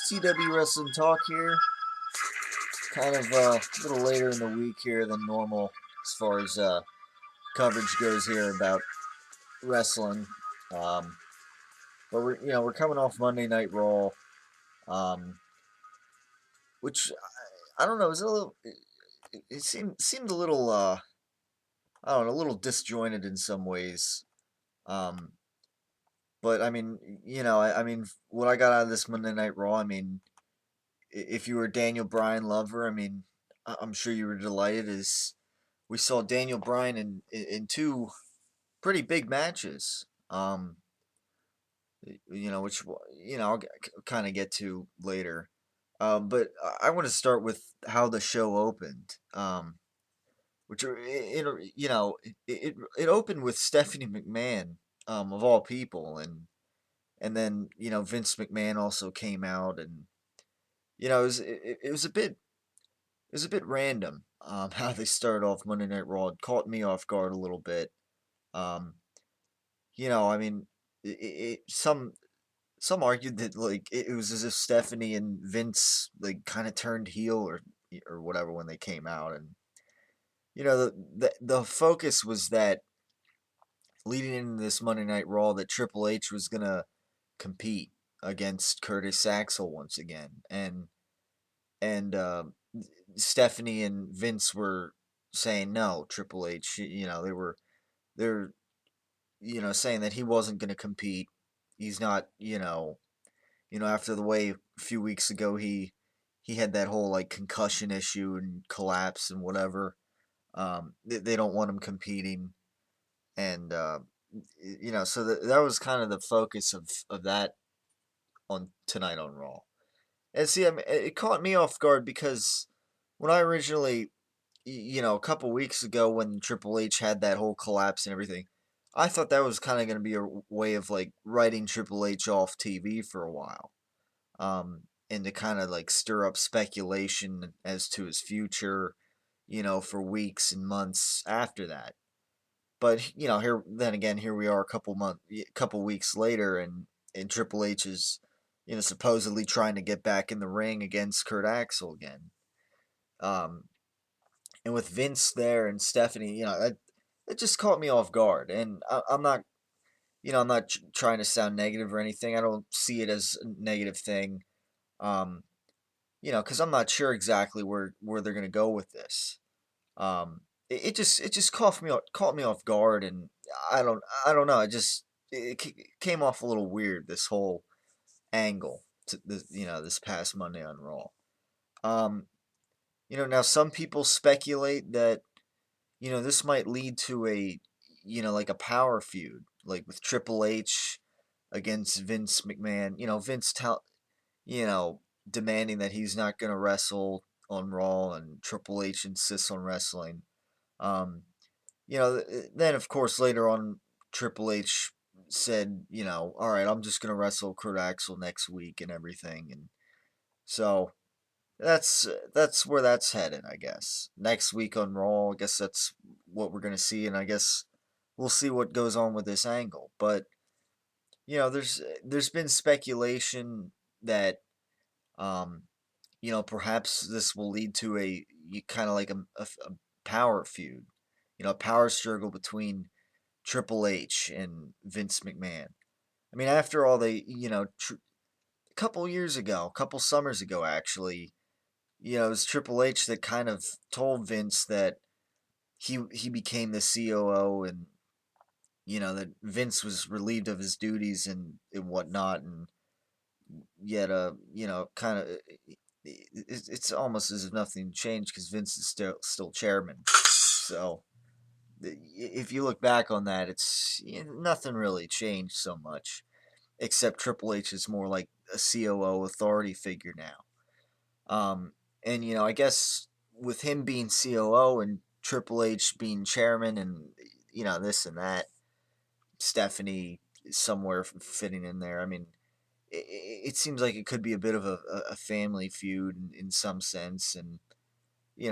TW Wrestling Talk here. Kind of a little later in the week here than normal as far as coverage goes here about wrestling. Um, but we're coming off Monday Night Raw, um, which I don't know. It was a little. It seemed a little. I don't know, a little disjointed in some ways. Um, but I mean, I mean, what I got out of this Monday Night Raw, I mean, if you were a Daniel Bryan lover, I mean, I'm sure you were delighted as we saw Daniel Bryan in two pretty big matches. Which I'll kind of get to later. But I want to start with how the show opened. Which it opened with Stephanie McMahon, of all people, and then Vince McMahon also came out, and it was a bit random, how they started off Monday Night Raw. It caught me off guard a little bit. Um, I mean, some argued that like it was as if Stephanie and Vince like kind of turned heel or whatever when they came out, and the focus was that leading into this Monday Night Raw that Triple H was gonna compete against Curtis Axel once again, and Stephanie and Vince were saying no, Triple H. They're saying that he wasn't going to compete. He's not. After the way a few weeks ago he had that whole like concussion issue and collapse and whatever. They don't want him competing, and so that was kind of the focus of that on tonight on Raw. And see, I mean, it caught me off guard because when I originally, a couple weeks ago when Triple H had that whole collapse and everything, I thought that was kind of going to be a way of like writing Triple H off TV for a while, and to kind of like stir up speculation as to his future, for weeks and months after that. But here we are couple weeks later, and Triple H is, supposedly trying to get back in the ring against Kurt Axel again. Um, and with Vince there and Stephanie, it just caught me off guard. And I'm not, I'm not trying to sound negative or anything. I don't see it as a negative thing. Um, because I'm not sure exactly where they're gonna go with this. Um, it just caught me off guard, and I don't know. It came off a little weird, this whole angle to this past Monday on Raw. Um, now some people speculate that this might lead to a like a power feud, like with Triple H against Vince McMahon. You know demanding that he's not going to wrestle on Raw, and Triple H insists on wrestling. Um, then of course later on Triple H said, all right, I'm just gonna wrestle Kurt Axel next week and everything, and so that's where that's headed, I guess. Next week on Raw, I guess that's what we're gonna see, and I guess we'll see what goes on with this angle. But there's been speculation that um, perhaps this will lead to a kind of like a power feud, a power struggle between Triple H and Vince McMahon. I mean, after all, a couple years ago, a couple summers ago, actually, it was Triple H that kind of told Vince that he became the COO, and that Vince was relieved of his duties and whatnot, and yet kind of it's almost as if nothing changed because Vince is still chairman. So if you look back on that, it's nothing really changed so much, except Triple H is more like a COO authority figure now. And I guess with him being COO and Triple H being chairman, and this and that, Stephanie is somewhere fitting in there. I mean, it seems like it could be a bit of a family feud in some sense, and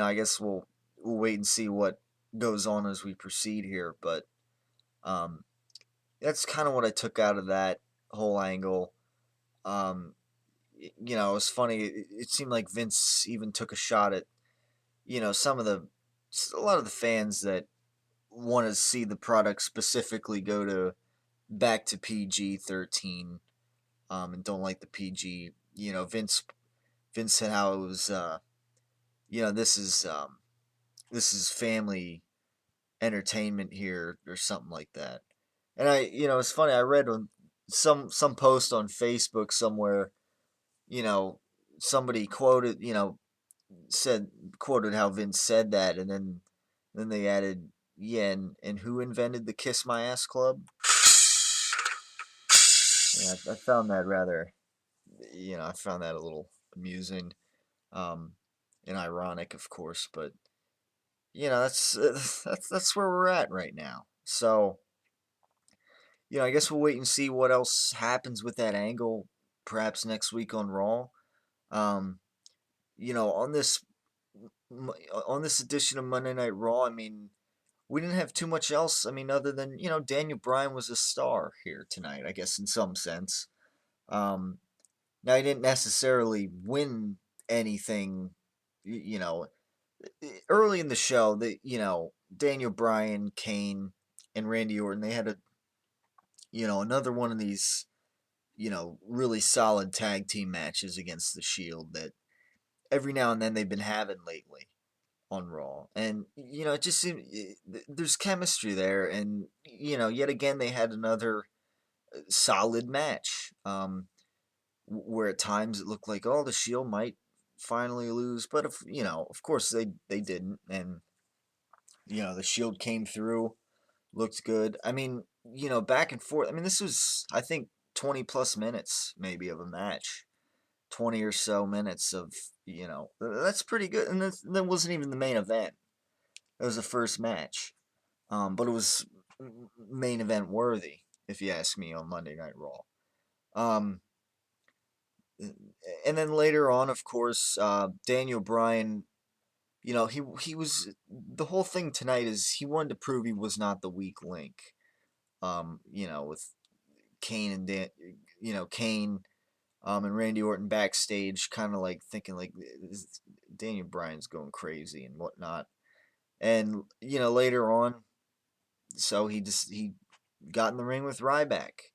I guess we'll wait and see what goes on as we proceed here. But um, that's kind of what I took out of that whole angle. Um, it was funny. It seemed like Vince even took a shot at, some of a lot of the fans that want to see the product specifically go to back to PG-13, and don't like the PG. Vince said how it was, this is family entertainment here or something like that. And it's funny. I read on some post on Facebook somewhere, you know, somebody quoted, said quoted how Vince said that, and then they added, yeah, and who invented the Kiss My Ass Club? Yeah, I found that rather, I found that a little amusing, um, and ironic, of course, but that's that's where we're at right now. So, I guess we'll wait and see what else happens with that angle, perhaps next week on Raw. Um, on this edition of Monday Night Raw, I mean, we didn't have too much else. I mean, other than Daniel Bryan was a star here tonight, I guess in some sense. Um, Now he didn't necessarily win anything. Early in the show, Daniel Bryan, Kane, and Randy Orton, they had another one of these really solid tag team matches against the Shield that every now and then they've been having lately on Raw. And, it just seemed there's chemistry there. And, yet again, they had another solid match, where at times it looked like, oh, the Shield might finally lose. But, if of course, they didn't. And, the Shield came through, looked good. I mean, back and forth. I mean, this was, I think, 20 plus minutes maybe of a match. 20 or so minutes of, that's pretty good. And that wasn't even the main event. It was the first match. But it was main event worthy, if you ask me, on Monday Night Raw. Um, and then later on, of course, Daniel Bryan, he was, the whole thing tonight is he wanted to prove he was not the weak link. With Kane and Kane, and Randy Orton backstage, kind of like thinking like Daniel Bryan's going crazy and whatnot. And later on, so he got in the ring with Ryback,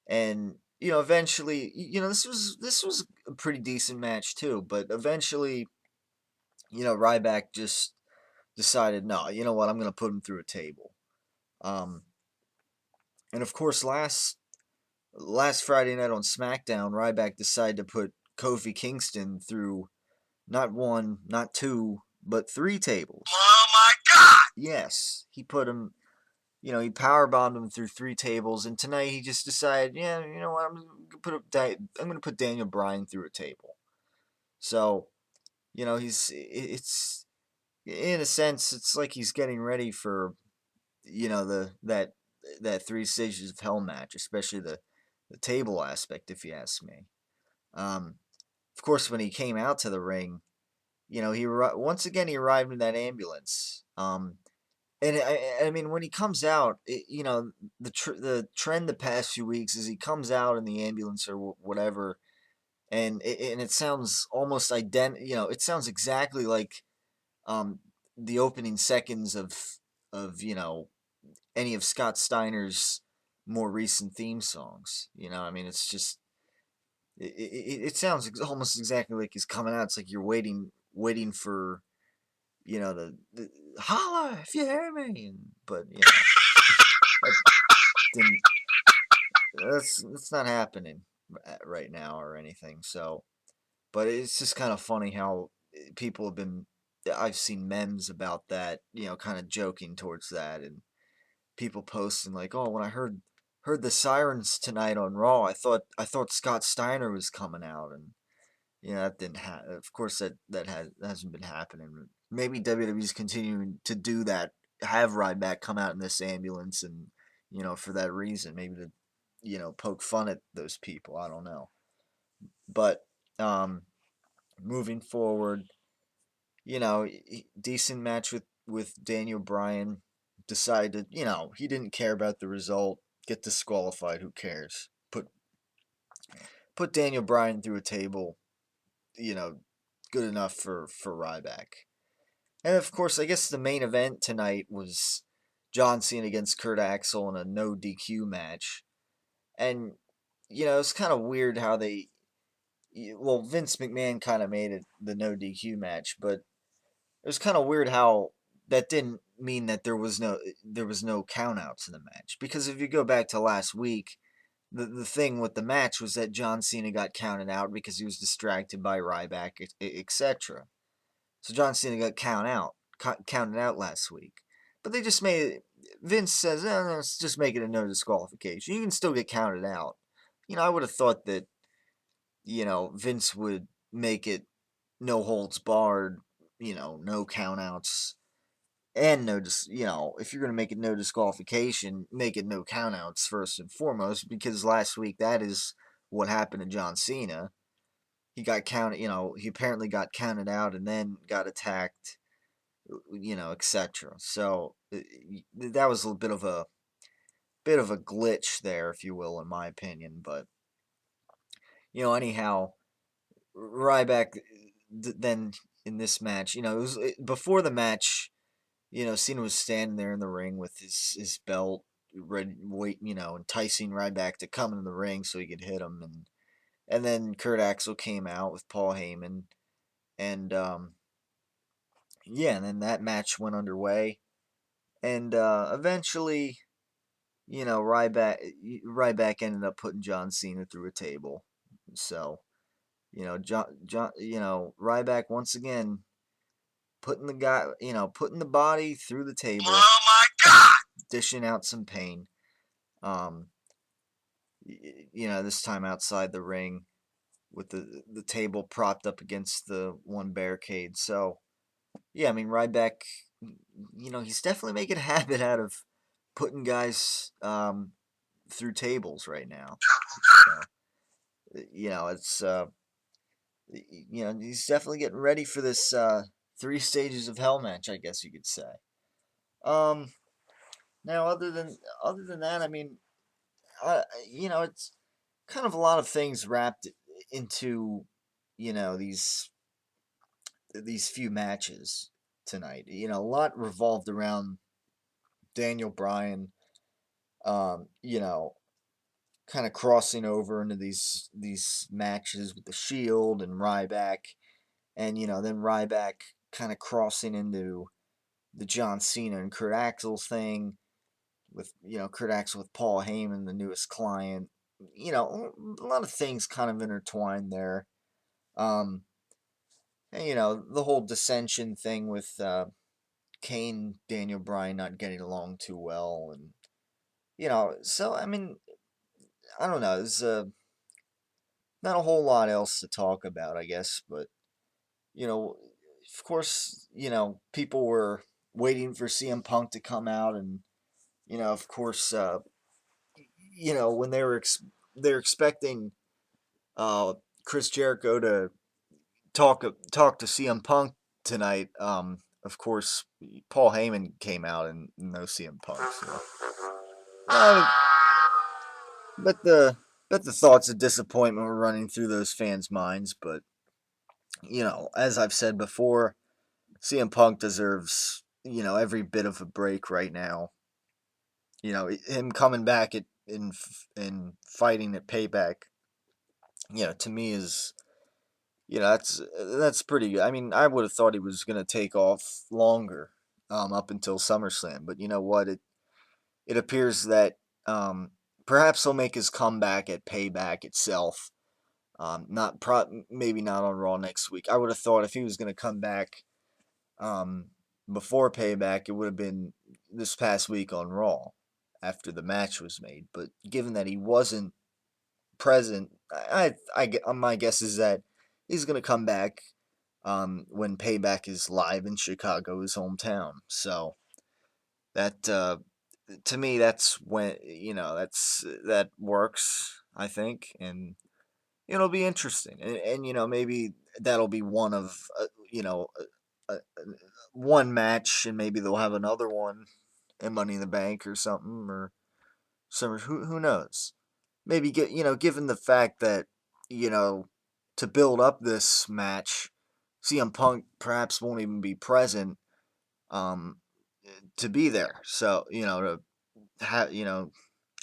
and eventually, this was a pretty decent match too. But eventually, Ryback just decided, no, you know what, I'm gonna put him through a table. Um, and of course, last Friday night on SmackDown, Ryback decided to put Kofi Kingston through not one, not two, but three tables. Oh my God! Yes, he put him. He power bombed him through three tables, and tonight he just decided, yeah, you know what, I'm gonna put Daniel Bryan through a table. So, it's in a sense, it's like he's getting ready for, that Three Stages of Hell match, especially the table aspect, if you ask me. Of course, when he came out to the ring, once again he arrived in that ambulance. And I mean, when he comes out, the trend the past few weeks is he comes out in the ambulance or whatever, and it sounds almost it sounds exactly like, um, the opening seconds of any of Scott Steiner's more recent theme songs. I mean, it's just it sounds almost exactly like he's coming out. It's like you're waiting for the holla if you hear me, but that didn't. That's not happening right now or anything. So, but it's just kind of funny how people have been. I've seen memes about that, kind of joking towards that, and people posting like, "Oh, when I heard the sirens tonight on Raw, I thought Scott Steiner was coming out," and that didn't happen. Of course, that hasn't been happening. Maybe WWE's continuing to do that, have Ryback come out in this ambulance, and for that reason, maybe to poke fun at those people. I don't know, but moving forward, decent match with Daniel Bryan. Decided, he didn't care about the result. Get disqualified. Who cares? put Daniel Bryan through a table, good enough for Ryback. And of course, I guess the main event tonight was John Cena against Kurt Axel in a no DQ match. And it's kind of weird how Vince McMahon kind of made it the no DQ match, but it was kind of weird how that didn't mean that there was no countouts in the match, because if you go back to last week, the thing with the match was that John Cena got counted out because he was distracted by Ryback, etc. So John Cena got counted out last week. But they just made it. Vince says, no, let's just make it a no disqualification. You can still get counted out. I would have thought that, Vince would make it no holds barred, no countouts, and if you're going to make it no disqualification, make it no countouts first and foremost, because last week that is what happened to John Cena. He got counted, he apparently got counted out and then got attacked, etc. So that was a bit of a glitch there, if you will, in my opinion. But anyhow, Ryback then in this match, before the match, Cena was standing there in the ring with his belt, ready, enticing Ryback to come in the ring so he could hit him, and then Kurt Axel came out with Paul Heyman, and yeah, and then that match went underway, and eventually, Ryback ended up putting John Cena through a table, so Ryback once again putting the body through the table. Oh my God! Dishing out some pain. Um, this time outside the ring with the table propped up against the one barricade. So, yeah, I mean, Ryback, he's definitely making a habit out of putting guys through tables right now. So, he's definitely getting ready for this 3 stages of hell match, I guess you could say. Now, other than that, I mean, it's kind of a lot of things wrapped into, these few matches tonight. A lot revolved around Daniel Bryan, um, you know, kind of crossing over into these matches with the Shield and Ryback, and then Ryback kind of crossing into the John Cena and Kurt Axel thing, with Kurt Axel with Paul Heyman, the newest client. A lot of things kind of intertwined there. Um, and, the whole dissension thing with Kane, Daniel Bryan not getting along too well, and so I mean, I don't know. There's not a whole lot else to talk about, I guess, but you know, of course, people were waiting for CM Punk to come out, and of course, when they're expecting uh, Chris Jericho to talk to CM Punk tonight. Of course, Paul Heyman came out and no CM Punk. So, uh, but the thoughts of disappointment were running through those fans' minds. But as I've said before, CM Punk deserves every bit of a break right now. Him coming back in fighting at Payback. To me is that's pretty good. I mean, I would have thought he was gonna take off longer, up until SummerSlam. But you know what? It appears that perhaps he'll make his comeback at Payback itself. Maybe not on Raw next week. I would have thought if he was gonna come back um, before Payback, it would have been this past week on Raw after the match was made. But given that he wasn't present, my guess is that he's gonna come back when Payback is live in Chicago, his hometown. So that to me, that's when that works. I think, and it'll be interesting, and maybe that'll be one of one match, and maybe they'll have another one in Money in the Bank or something, or some who knows. Maybe given the fact that you know, to build up this match, CM Punk perhaps won't even be present um, to be there. So, to have,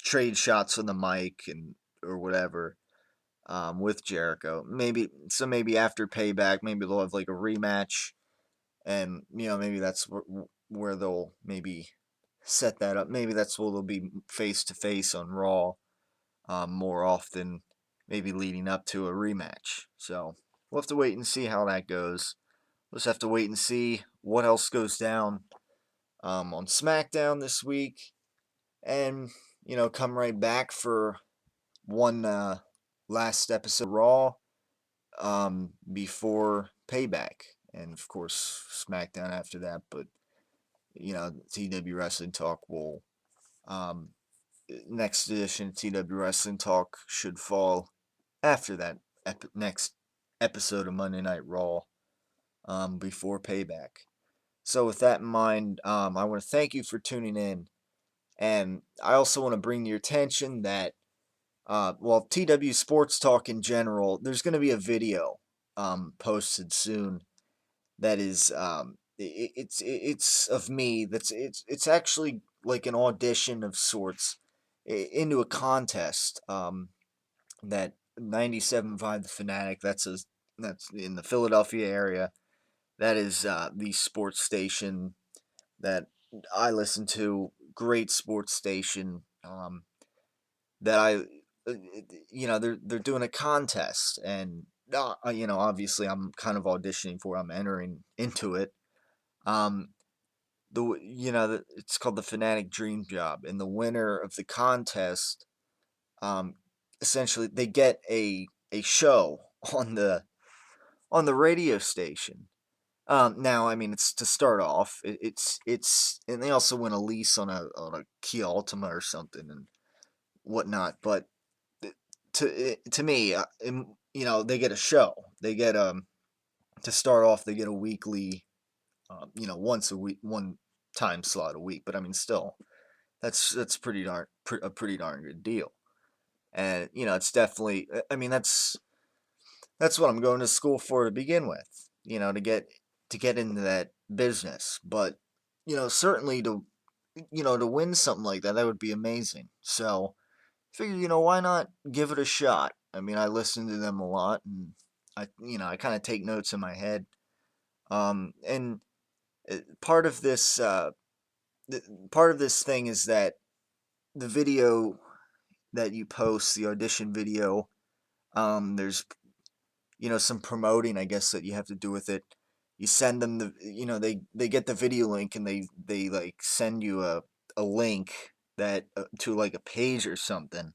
trade shots on the mic and or whatever with Jericho. Maybe after Payback, maybe they'll have like a rematch, and maybe that's where they'll maybe set that up. Maybe that's where they'll be face to face on Raw more often, maybe leading up to a rematch. So we'll have to wait and see how that goes. We'll just have to wait and see what else goes down on SmackDown this week, and come right back for one last episode of Raw before Payback, and of course SmackDown after that. But TW Wrestling Talk will um, next edition of TW Wrestling Talk should fall after that next episode of Monday Night Raw before Payback. So with that in mind, I want to thank you for tuning in, and I also want to bring to your attention that TW Sports Talk in general, there's going to be a video posted soon that is it's of me. It's actually like an audition of sorts into a contest that 97.5 The Fanatic, that's in the Philadelphia area. That is the sports station that I listen to. Great sports station that they're doing a contest, and obviously I'm kind of auditioning for. I'm entering into it. Um, it's called the Fanatic Dream Job, and the winner of the contest, um, essentially they get a show on the radio station. Now, I mean, it's to start off. And they also win a lease on a Kia Altima or something and whatnot. But to me, they get a show. They get to start off. They get a weekly, once a week, one time slot a week. But I mean, still, that's a pretty darn good deal. And it's definitely. I mean, that's what I'm going to school for to begin with. To get into that business. But certainly to win something like that, that would be amazing. So figure, why not give it a shot? I mean, I listen to them a lot, and I kind of take notes in my head. And part of this, part of this thing is that the video that you post, the audition video, there's some promoting, I guess, that you have to do with it. You send them they get the video link, and they like send you a link that to like a page or something.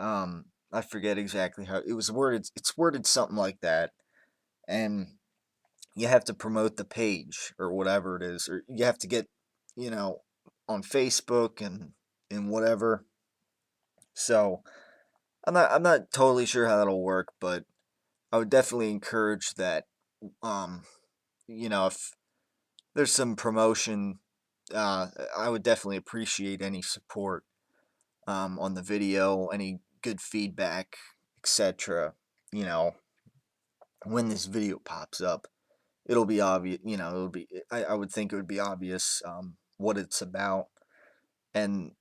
I forget exactly how it was worded. It's worded something like that, and you have to promote the page or whatever it is, or you have to get you know on Facebook and whatever. So I'm not totally sure how that'll work, but I would definitely encourage that. Um, if there's some promotion, I would definitely appreciate any support on the video, any good feedback, etc. You know, when this video pops up, it'll be obvious. I would think it would be obvious what it's about, and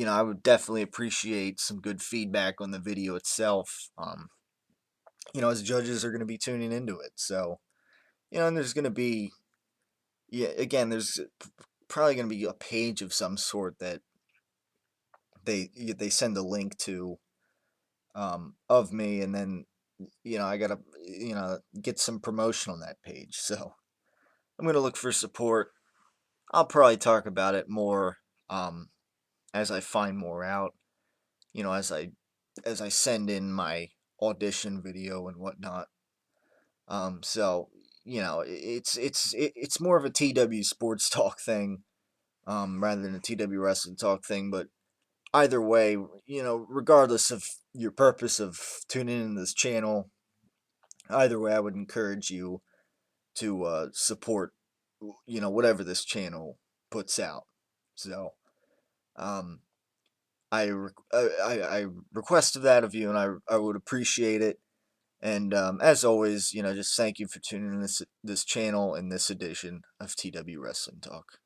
I would definitely appreciate some good feedback on the video itself. As judges are going to be tuning into it, so and there's going to be again, there's probably going to be a page of some sort that they send a link to of me, and then I gotta get some promotion on that page. So I'm gonna look for support. I'll probably talk about it more um, as I find more out. As I send in my audition video and whatnot. So it's more of a TW Sports Talk thing rather than a TW Wrestling Talk thing. But either way, regardless of your purpose of tuning in this channel, either way, I would encourage you to support, whatever this channel puts out. So, um, I requested that of you, and I would appreciate it. And as always, just thank you for tuning in this channel in this edition of TW Wrestling Talk.